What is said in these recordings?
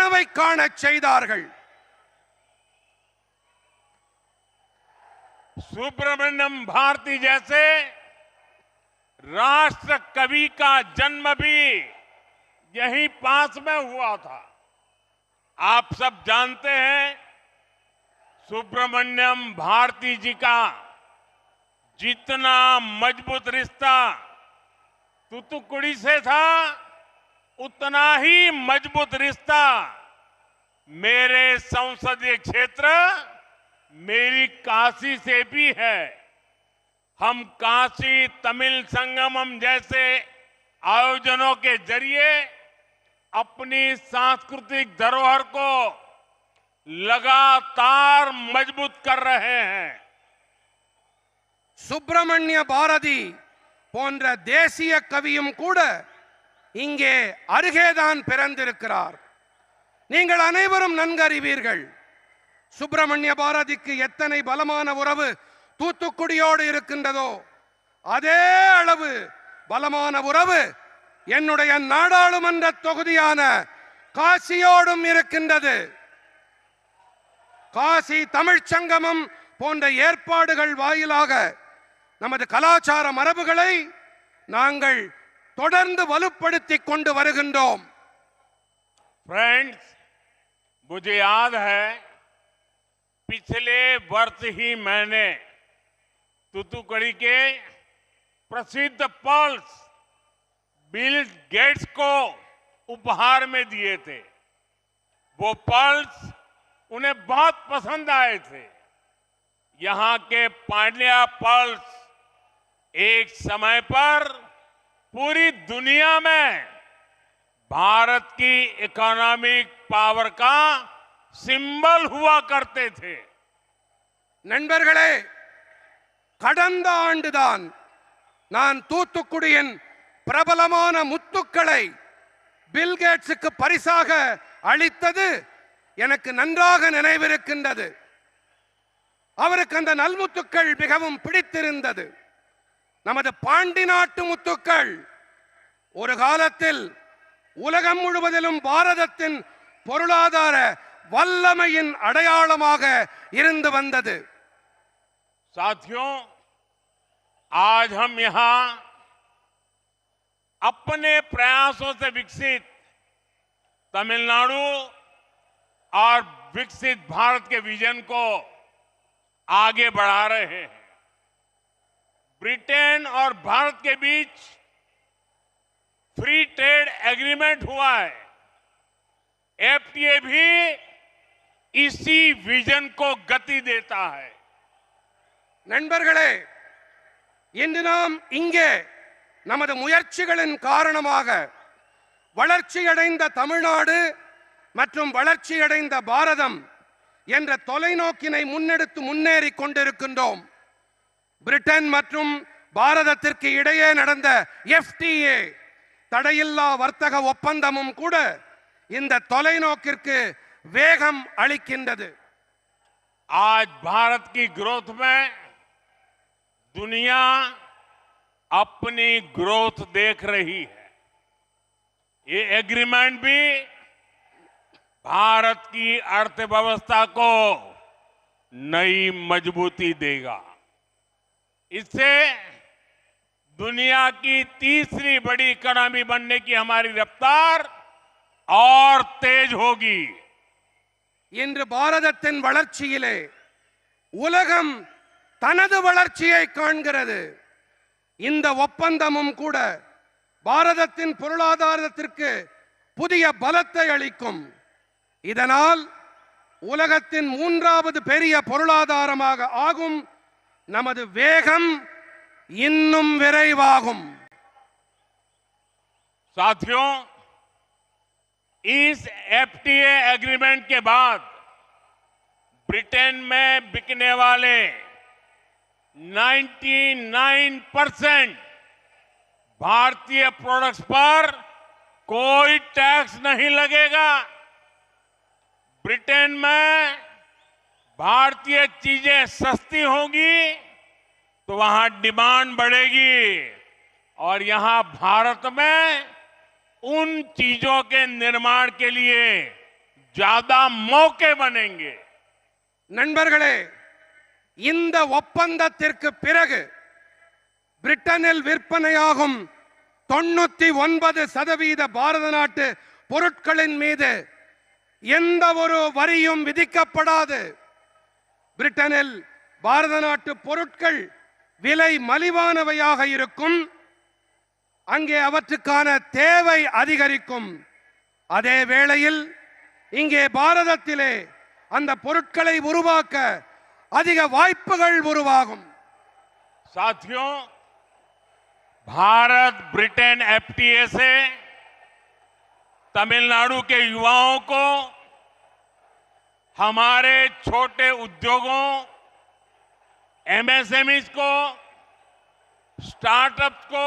கனவை காணச் செய்தார்கள். सुब्रमण्यम भारती जैसे राष्ट्र कवि का जन्म भी यहीं पास में हुआ था। आप सब जानते हैं सुब्रमण्यम भारती जी का जितना मजबूत रिश्ता तूतुकुड़ी से था, उतना ही मजबूत रिश्ता मेरे संसदीय क्षेत्र मेरी काशी से भी है। हम काशी तमिल संगमम जैसे आयोजनों के जरिए अपनी सांस्कृतिक धरोहर को लगातार मजबूत कर रहे हैं। சுப்பிரமணிய பாரதி போன்ற தேசிய கவியும் கூட இங்கே அருகேதான் பிறந்திருக்கிறார். நீங்கள் அனைவரும் நன்கறிவீர்கள், சுப்பிரமணிய பாரதிக்கு எத்தனை பலமான உறவு தூத்துக்குடியோடு இருக்கின்றதோ அதே அளவு பலமான உறவு என்னுடைய நாடாளுமன்ற தொகுதியான காசியோடும் இருக்கின்றது. காசி தமிழ்ச் சங்கமம் போன்ற ஏற்பாடுகள் வாயிலாக நமது கலாச்சார மரபுகளை நாங்கள் தொடர்ந்து வலுப்படுத்திக் கொண்டு வருகின்றோம். फ्रेंड्स, मुझे याद है पिछले वर्ष ही मैंने तूतुकुड़ी के प्रसिद्ध पर्ल्स बिल गेट्स को उपहार में दिए थे। वो पर्ल्स उन्हें बहुत पसंद आए थे। यहाँ के पांड्या पर्ल्स एक समय पर पूरी दुनिया में भारत की इकोनॉमिक पावर का सिंबल हुआ करते थे। நண்பர்களே, கடந்த ஆண்டுதான் நான் தூத்துக்குடியின் பிரபலமான முத்துக்களை பில்கேட்ஸுக்கு பரிசாக அளித்தது எனக்கு நன்றாக நினைவிருக்கின்றது. அவருக்கு அந்த நல்முத்துக்கள் மிகவும் பிடித்திருந்தது. நமது பாண்டி நாட்டு முத்துக்கள் ஒரு காலத்தில் உலகம் முழுவதிலும் பாரதத்தின் பொருளாதார வல்லமையின் அடையாளமாக இருந்து வந்தது. साथियों, आज हम यहां अपने प्रयासों से विकसित तमिलनाडु और विकसित भारत के विजन को आगे बढ़ा रहे हैं। ब्रिटेन और भारत के बीच फ्री ट्रेड एग्रीमेंट हुआ है। एफटीए भी इसी विजन को गति देता है। நண்பர்களே, இன்று நாம் இங்கே நமது முயற்சிகளின் காரணமாக வளர்ச்சியடைந்த தமிழ்நாடு மற்றும் வளர்ச்சியடைந்த பாரதம் என்ற தொலைநோக்கினை முன்னெடுத்து முன்னேறி கொண்டிருக்கின்றோம். பிரிட்டன் மற்றும் பாரதத்திற்கு இடையே நடந்த எஃப்டிஏ தடையில்லா வர்த்தக ஒப்பந்தமும் கூட இந்த தொலைநோக்கிற்கு வேகம் அளிக்கின்றது. आज भारत की ग्रोथ में दुनिया अपनी ग्रोथ देख रही है। ये एग्रीमेंट भी भारत की अर्थव्यवस्था को नई मजबूती देगा। इससे दुनिया की तीसरी बड़ी इकोनॉमी बनने की हमारी रफ्तार और तेज होगी। இன்று பாரதத்தின் வளர்ச்சியிலே உலகம் தனது வளர்ச்சியை காண்கிறது. இந்த ஒப்பந்தமும் கூட பாரதத்தின் பொருளாதாரத்திற்கு புதிய பலத்தை அளிக்கும். இதனால் உலகத்தின் மூன்றாவது பெரிய பொருளாதாரமாக ஆகும். நமது வேகம் இன்னும் விரைவாகும். साथियों, इस एफटीए एग्रीमेंट के बाद ब्रिटेन में बिकने वाले 99% भारतीय प्रोडक्ट्स पर कोई टैक्स नहीं लगेगा। ब्रिटेन में भारतीय चीजें सस्ती होंगी तो वहां डिमांड बढ़ेगी और यहां भारत में उन चीजों के निर्माण के लिए ज्यादा मौके बनेंगे। நண்பர்களே, இந்த ஒப்பந்தத்திற்கு பிறகு பிரிட்டனில் விற்பனையாகும் 99% பாரத நாட்டு பொருட்களின் மீது எந்த ஒரு வரியும் விதிக்கப்படாது. பிரிட்டனில் பாரத நாட்டு பொருட்கள் விலை மலிவானவையாக இருக்கும். அங்கே அவற்றுக்கான தேவை அதிகரிக்கும். அதே வேளையில் இங்கே பாரதத்திலே அந்த பொருட்களை உருவாக்க அதிக வாய்ப்புகள் உருவாகும். साथियों, भारत ब्रिटेन एफटीए से तमिलनाडु के युवाओं को, हमारे छोटे उद्योगों, एमएसएमईज को, स्टार्टअप्स को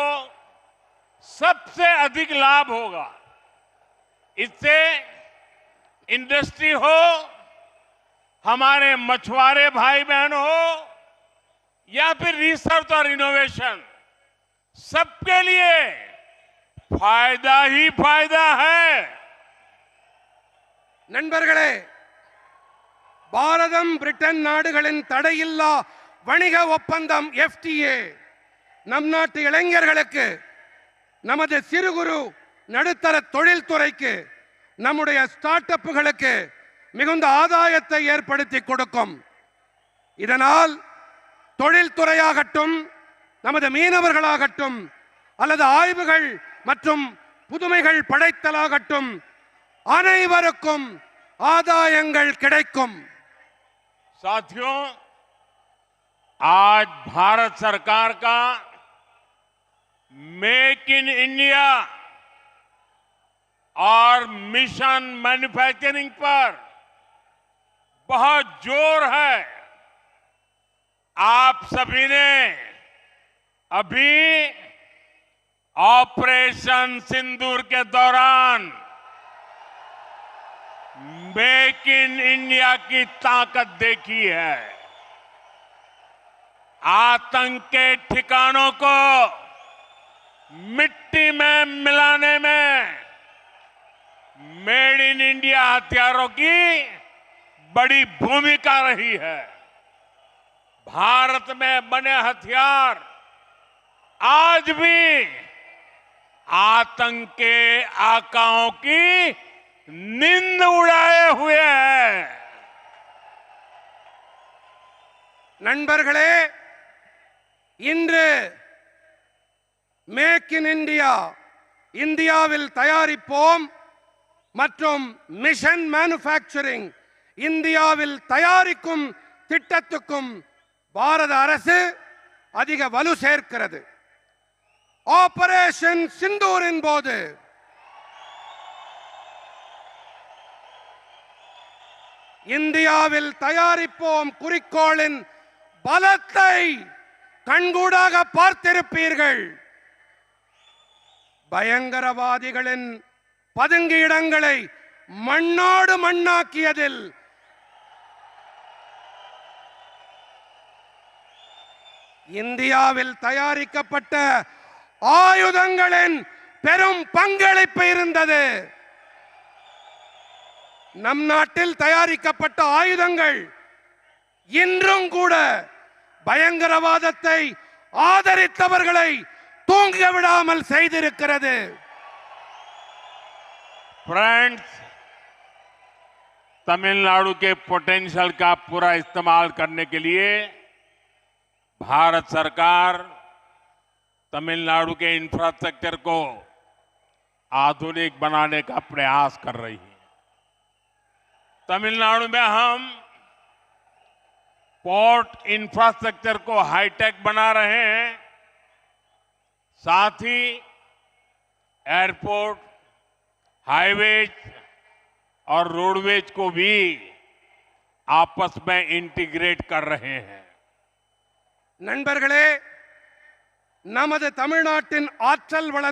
सबसे अधिक लाभ होगा। इससे इंडस्ट्री हो, हमारे मछुआरे भाई बहन हो, या फिर रिसर्च और इनोवेशन, सबके लिए फायदा ही फायदा है। நண்பர்களே, பாரதம் பிரிட்டன் நாடுகளின் தடையில்லா வணிக ஒப்பந்தம் FTA நம் நாட்டு இளைஞர்களுக்கு, நமது சிறு குறு நடுத்தர தொழில்துறைக்கு, நம்முடைய ஸ்டார்ட் அப்புகளுக்கு மிகுந்த ஆதாயத்தை ஏற்படுத்தி கொடுக்கும். இதனால் தொழில்துறையாகட்டும், நமது மீனவர்களாகட்டும், அல்லது ஆய்வுகள் மற்றும் புதுமைகள் படைத்தலாகட்டும், அனைவருக்கும் ஆதாயங்கள் கிடைக்கும். साथियों, आज भारत सरकार का मेक इन इंडिया और मिशन मैन्युफैक्चरिंग पर बहुत जोर है। आप सभी ने अभी ऑपरेशन सिंदूर के दौरान मेक इन इंडिया की ताकत देखी है। आतंक के ठिकानों को मिट्टी में मिलाने में मेड इन इंडिया हथियारों की बड़ी भूमिका रही है। भारत में बने हथियार आज भी आतंक के आकाओं की निंद उड़ाए हुए हैं। நண்பர்களே, இன்று மேக் இன் இந்தியா, இந்தியாவில் தயாரிப்போம் மற்றும் மிஷன் மேனுஃபேக்சரிங், இந்தியாவில் தயாரிக்கும் திட்டத்துக்கும் பாரத அரசு அதிக வலு சேர்க்கிறது. ஆபரேஷன் சிந்தூரின் போது இந்தியாவில் தயாரிப்போம் குறிக்கோளின் பலத்தை கண்கூடாக பார்த்திருப்பீர்கள். பயங்கரவாதிகளின் பதுங்கி இடங்களை மண்ணோடு மண்ணாக்கியதில் இந்தியாவில் தயாரிக்கப்பட்ட ஆயுதங்களின் பெரும் பங்களிப்பு இருந்தது. நம் நாட்டில் தயாரிக்கப்பட்ட ஆயுதங்கள் இன்றும் கூட பயங்கரவாதத்தை ஆதரித்தவர்களை தூங்க விடாமல் செய்திருக்கிறது. फ्रेंड्स, तमिलनाडु के पोटेंशियल का पूरा इस्तेमाल करने के लिए भारत सरकार तमिलनाडु के इंफ्रास्ट्रक्चर को आधुनिक बनाने का प्रयास कर रही है। तमिलनाडु में हम पोर्ट इंफ्रास्ट्रक्चर को हाईटेक बना रहे हैं, साथ ही एयरपोर्ट, हाईवेज और रोडवेज को भी आपस में इंटीग्रेट कर रहे हैं। நண்பர்களே, நமது தமிழ்நாட்டின் ஆற்றல் வள